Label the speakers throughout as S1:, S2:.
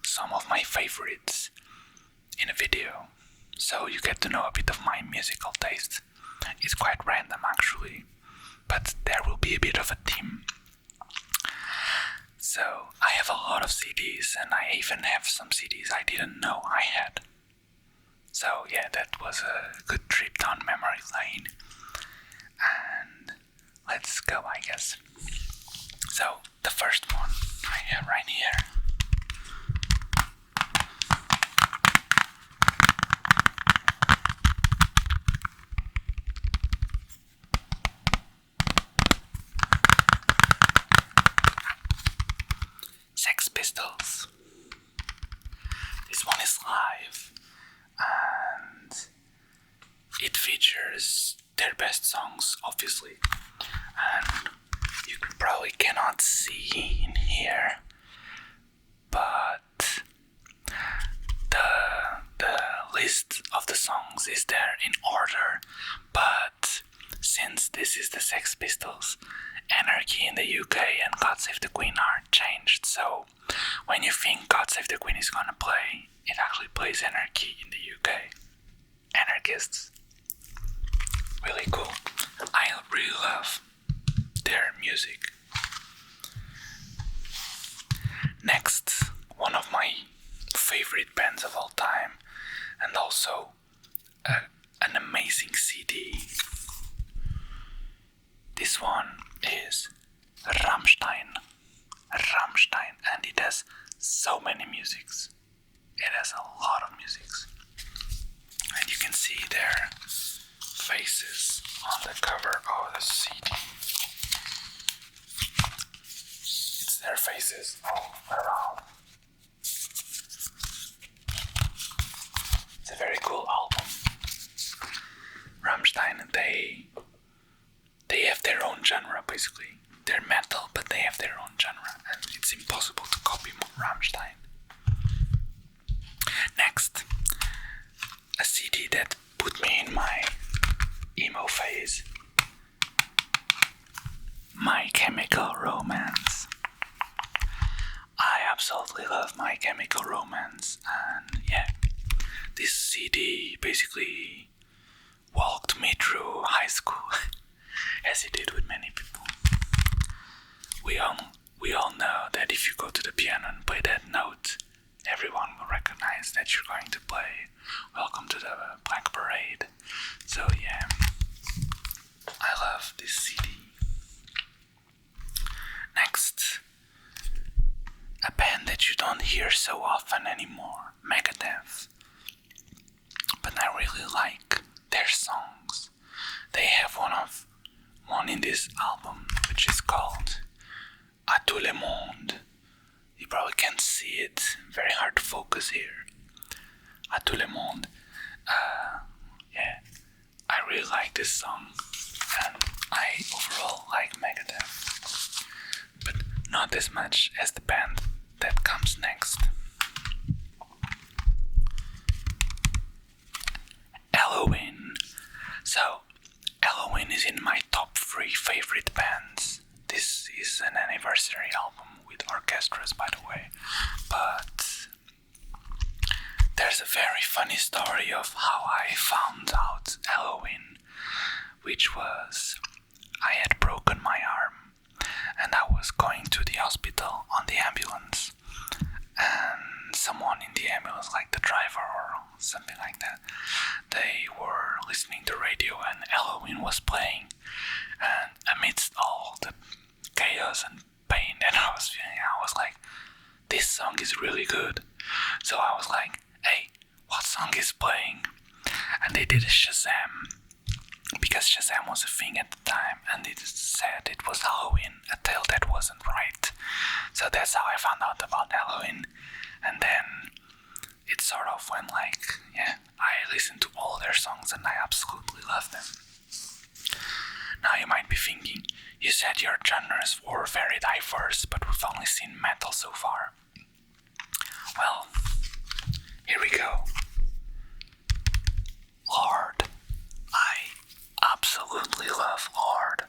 S1: some of my favorites in a video, so you get to know a bit of my musical taste. It's quite random actually, but there will be a bit of a theme. So I have a lot of CDs, and I even have some CDs I didn't know I had. So yeah, that was a good trip down memory lane. And let's go, I guess. So the first one I have right here. Sex Pistols. This one is live, and it features their best songs, obviously. And you probably cannot see in here, but the list of the songs is there in order. But since this is the Sex Pistols, Anarchy in the UK and God Save the Queen are changed, so when you think God Save the Queen is gonna play, it actually plays Anarchy in the UK. Anarchists. Really cool. I really love their music. Next, one of my favorite bands of all time, and also an amazing CD. This one is Rammstein, and it has so many musics. It has a lot of musics, and you can see their faces on the cover of the CD. It's their faces all around. It's a very cool album. Rammstein, they have their own genre, basically. They're metal, but they have their own genre, and it's impossible to copy Rammstein. Next, a CD that put me in my emo phase. My Chemical Romance. I absolutely love My Chemical Romance, and yeah, this CD basically walked me through high school, as it did with many people. We all know that if you go to the piano and play that note, everyone will recognize that you're going to play Welcome to the Black Parade. So yeah, I love this CD. Next, a band that you don't hear so often anymore, Megadeth. But I really like their songs. They have one in this album, which is called A Tout le Monde. You probably can't see it, very hard to focus here. A Tout le Monde. Yeah, I really like this song, and I overall like Megadeth, but not as much as the band that comes next. Halloween. So, Halloween is in my top 3 favorite bands. This is an anniversary album with orchestras, by the way, but there's a very funny story of how I found out Halloween, which was I had broken my arm and I was going to the hospital on the ambulance, and someone in the ambulance, like the driver or something like that, they were listening to radio and Halloween was playing, and amidst all the chaos and pain that I was feeling, I was like, this song is really good. So I was like, hey, what song is playing? And they did a Shazam, because Shazam was a thing at the time, and it said it was Halloween, a tale that wasn't right. So that's how I found out about Halloween, and then it sort of went like, yeah, I listened to all their songs and I absolutely love them. Now you might be thinking, you said your genres were very diverse, but we've only seen metal so far. Well, here we go. Lord. I absolutely love Lord.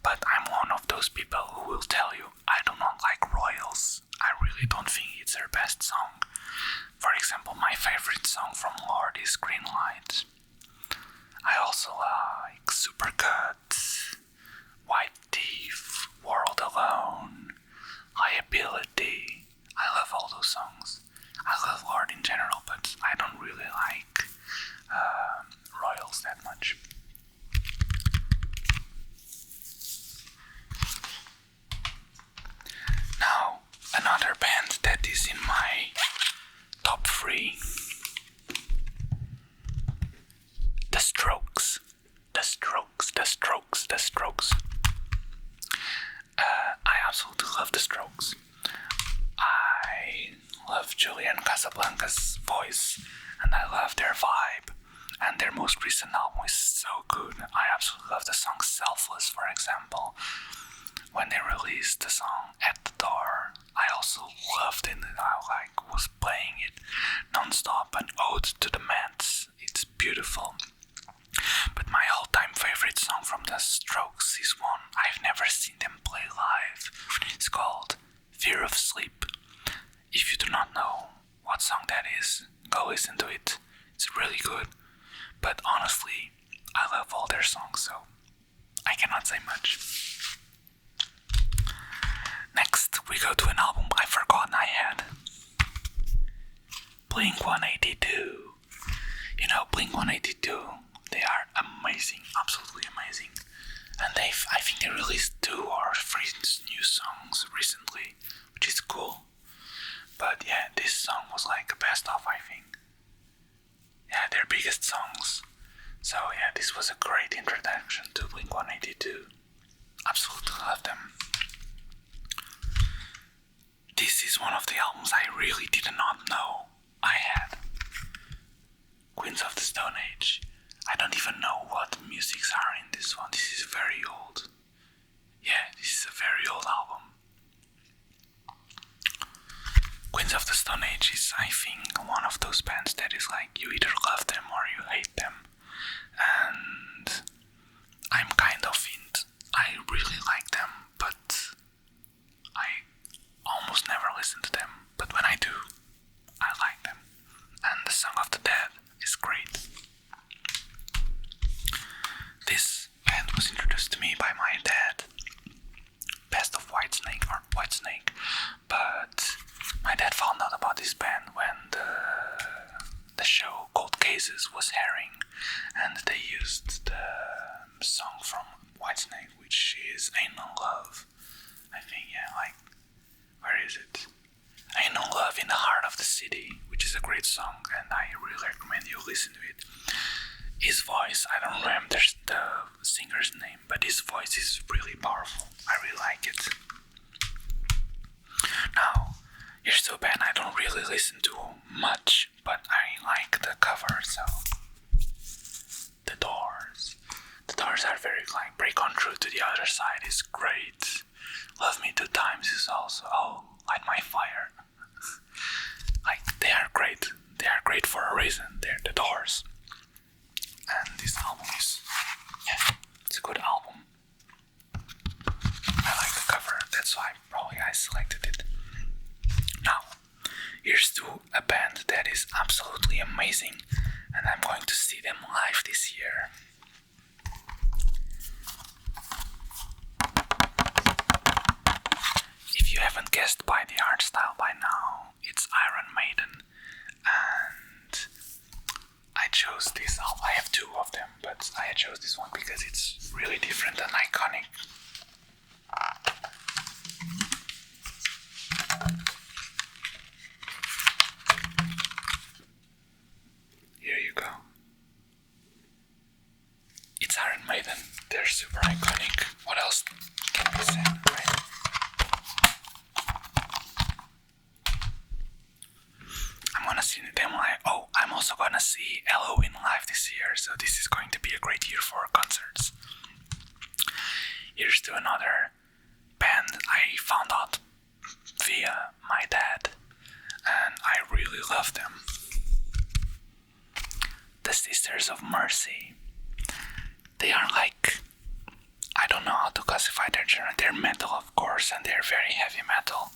S1: But I'm one of those people who will tell you I do not like Royals. I really don't think it's it's their best song. For example, my favorite song from Lorde is Green Light. I also like Supercut, White Thief, World Alone, Liability. I love all those songs. I love Lorde in general, but I don't really like Royals that much. Now, another band that is in my top 3. The Strokes. The Strokes, The Strokes, The Strokes. I absolutely love The Strokes. I love Julian Casablancas' voice, and I love their vibe. And their most recent album is so good. I absolutely love the song Selfless, for example. When they released the song At the Door, I also loved it. I was playing it non-stop, an ode to the Mets. It's beautiful. But my all-time favorite song from the Strokes is one I've never seen them play live. It's called Fear of Sleep. If you do not know what song that is, go listen to it. It's really good. But honestly, I love all their songs, so I cannot say much. Next, we go to an album I forgot I had. Blink-182. You know, Blink-182, they are amazing, absolutely amazing. And I think they released 2 or 3 new songs recently, which is cool. But yeah, this song was like a best of, I think. Yeah, their biggest songs. So yeah, this was a great introduction to Blink-182. Absolutely love them. This is one of the albums I really did not know I had. Queens of the Stone Age. I don't even know what musics are in this one. This is very old. Yeah, this is a very old album. Queens of the Stone Age is, I think, one of those bands that is like, you either love them or you hate them. And I'm kind of into, I really like them, but I almost never listen to them. But when I do, I like them. And the Song of the Dead is great. This band was introduced to me by my dad. Best of Whitesnake, but my dad found out about this band when the show Cold Cases was airing, and they used the song from Whitesnake, which is Ain't No Love. I think, yeah, like, where is it? Ain't No Love in the Heart of the City, which is a great song, and I really recommend you listen to it. His voice, I don't remember the singer's name, but his voice is really powerful. I really like it. Now, here's to a band I don't really listen to much, but I like the cover, so The Doors. The Doors are very like Break On Through to the Other Side is great. Love Me 2 Times is also, Light My Fire. Like, they are great. They are great for a reason. They're The Doors. And this album is, yeah, it's a good album. I like the cover, that's why probably I selected it. Now, here's to a band that is absolutely amazing, and I'm going to see them live this year. If you haven't guessed by the art style by now, it's Iron Maiden, and I chose this album. I have 2 of them, but I chose this one because it's really different and iconic. Here you go. It's Iron Maiden. They're super iconic. What else can we say, right? I'm gonna see them live. Oh, I'm also gonna see Halloween live this year, so this is going to be a great year for concerts. Here's to another band I found out via my dad, and I really love them. The Sisters of Mercy. They are like, I don't know how to classify their genre. They're metal, of course, and they're very heavy metal,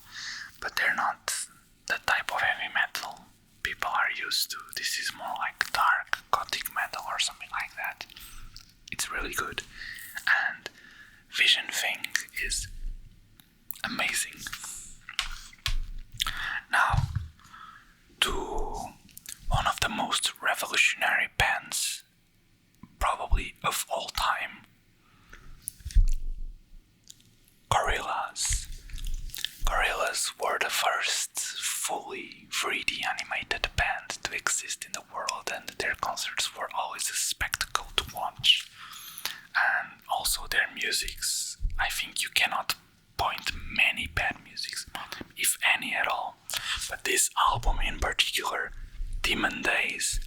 S1: but they're not the type used to. This is more like dark gothic metal or something like that. It's really good. And Vision Thing is amazing. Now, to one of the most revolutionary bands probably of all time, Gorillaz. Gorillaz were the first fully 3D animated band to exist in the world, and their concerts were always a spectacle to watch. And also their musics, I think you cannot point many bad musics, if any at all. But this album in particular, Demon Days,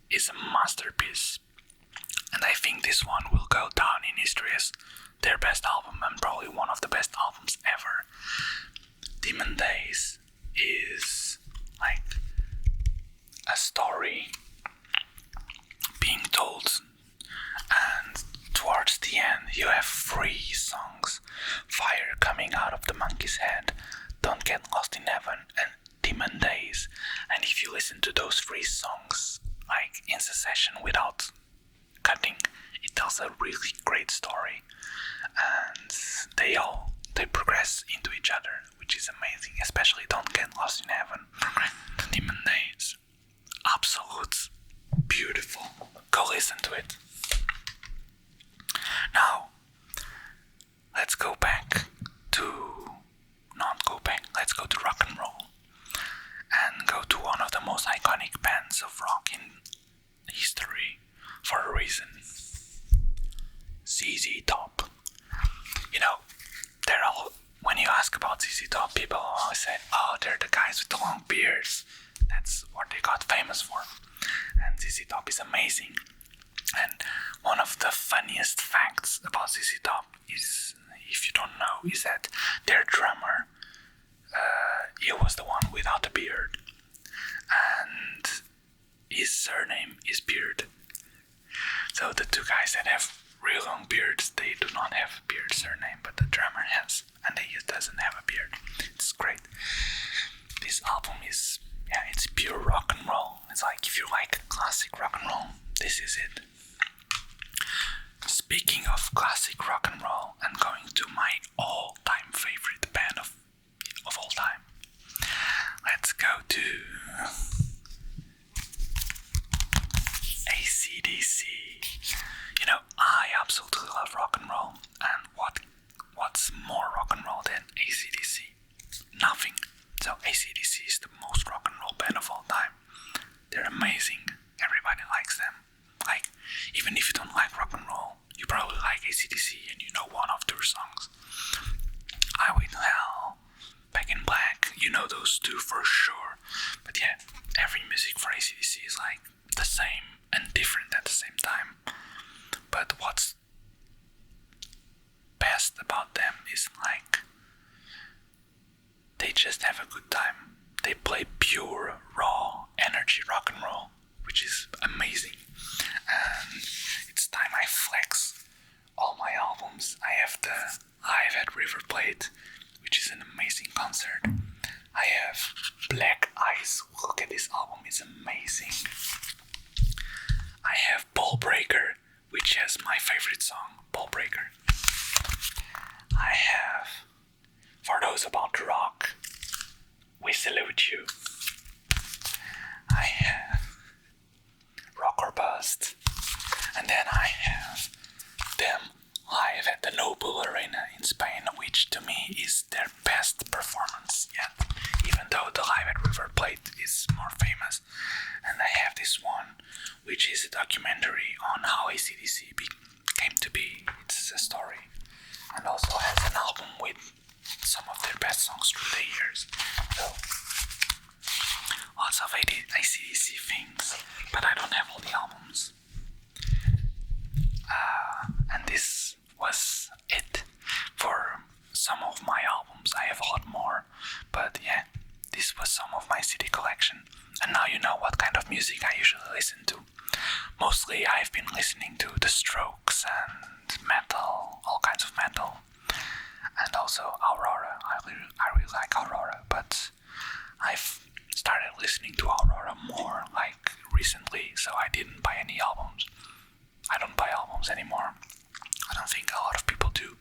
S1: is a masterpiece. And I think this one will go down in history as their best album and probably one of the best albums ever. Demon Days is like a story being told, and towards the end you have 3 songs: Fire Coming Out of the Monkey's Head, Don't Get Lost in Heaven, and Demon Days. And if you listen to those 3 songs like in succession without cutting, it tells a really great story, and they progress into each other, which is amazing. Especially Don't Get Lost in Heaven, the Demon Days, absolute beautiful. Go listen to it. Now let's go to rock and roll and go to one of the most iconic bands of rock in history for a reason. ZZ Top. You know, when you ask about ZZ Top, people always say, oh, they're the guys with the long beards. That's what they got famous for. And ZZ Top is amazing. And one of the funniest facts about ZZ Top is, if you don't know, is that their drummer, he was the one without a beard. And his surname is Beard. So the 2 guys that have real long beards, they do not have a beard surname, but the drummer has, and he doesn't have a beard. It's great. This album is, it's pure rock and roll. It's like, if you like classic rock and roll, this is it. Speaking of classic rock and roll, and going to my all-time favorite band of all time, let's go to AC/DC. You know, I absolutely love rock and roll, and what's more rock and roll than AC/DC? Nothing. So AC/DC is the most rock and roll band of all time. They're amazing. Everybody likes them. Like, even if you don't like rock and roll, you probably like AC/DC and you know one of their songs. Highway to Hell, Back in Black, you know those 2 for sure. But yeah, every music for AC/DC is like the same and different at the same time. But what's best about them is like, they just have a good time. They play pure, raw energy rock and roll, which is amazing. And it's time I flex all my albums. I have the Live at River Plate, which is an amazing concert. I have Black Ice. Look at this album, it's amazing. I have Ball Breaker, which has my favorite song, Ball Breaker. I have For Those About to Rock, We Salute You. I have Rock or Bust. And then I have them live at the Noble Arena in Spain, which to me is their best performance yet, even though the Live at River Plate is more famous. And I have this one, which is a documentary on how AC/DC came to be. It's a story, and also has an album with some of their best songs through the years. So lots of AC/DC things, but I don't have all the albums. And this was it for some of my albums. I have a lot more, but yeah, this was some of my CD collection. And now you know what kind of music I usually listen to. Mostly I've been listening to The Strokes and metal, all kinds of metal, and also Aurora. I really like Aurora, but I've started listening to Aurora more like recently, so I didn't buy any albums. I don't buy albums anymore. I don't think a lot of people do.